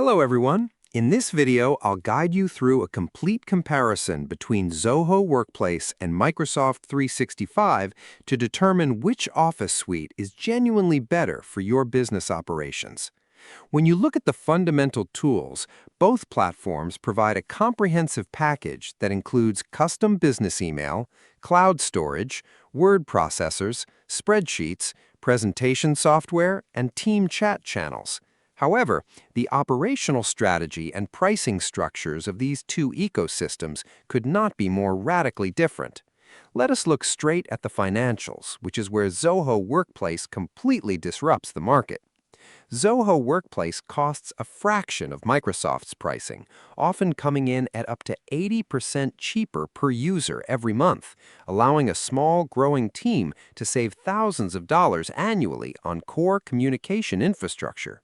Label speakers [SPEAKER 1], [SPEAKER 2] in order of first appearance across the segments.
[SPEAKER 1] Hello everyone. In this video, I'll guide you through a complete comparison between Zoho Workplace and Microsoft 365 to determine which office suite is genuinely better for your business operations. When you look at the fundamental tools, both platforms provide a comprehensive package that includes custom business email, cloud storage, word processors, spreadsheets, presentation software, and team chat channels. However, the operational strategy and pricing structures of these two ecosystems could not be more radically different. Let us look straight at the financials, which is where Zoho Workplace completely disrupts the market. Zoho Workplace costs a fraction of Microsoft's pricing, often coming in at up to 80% cheaper per user every month, allowing a small, growing team to save thousands of dollars annually on core communication infrastructure.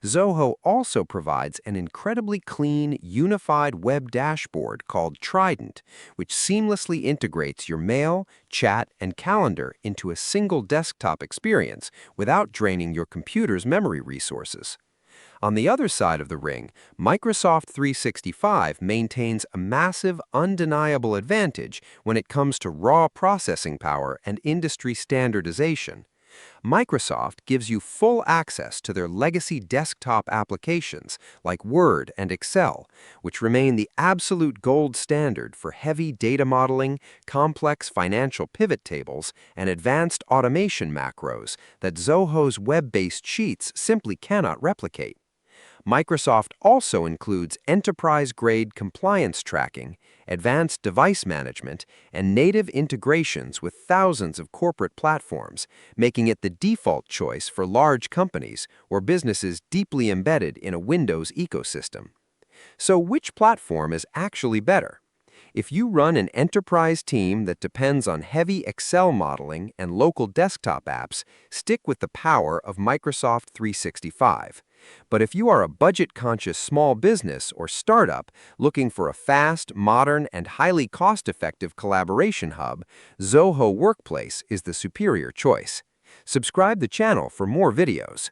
[SPEAKER 1] Zoho also provides an incredibly clean, unified web dashboard called Trident, which seamlessly integrates your mail, chat, and calendar into a single desktop experience without draining your computer's memory resources. On the other side of the ring, Microsoft 365 maintains a massive, undeniable advantage when it comes to raw processing power and industry standardization. Microsoft gives you full access to their legacy desktop applications like Word and Excel, which remain the absolute gold standard for heavy data modeling, complex financial pivot tables, and advanced automation macros that Zoho's web-based sheets simply cannot replicate. Microsoft also includes enterprise-grade compliance tracking, advanced device management, and native integrations with thousands of corporate platforms, making it the default choice for large companies or businesses deeply embedded in a Windows ecosystem. So which platform is actually better? If you run an enterprise team that depends on heavy Excel modeling and local desktop apps, stick with the power of Microsoft 365. But if you are a budget-conscious small business or startup looking for a fast, modern, and highly cost-effective collaboration hub, Zoho Workplace is the superior choice. Subscribe the channel for more videos.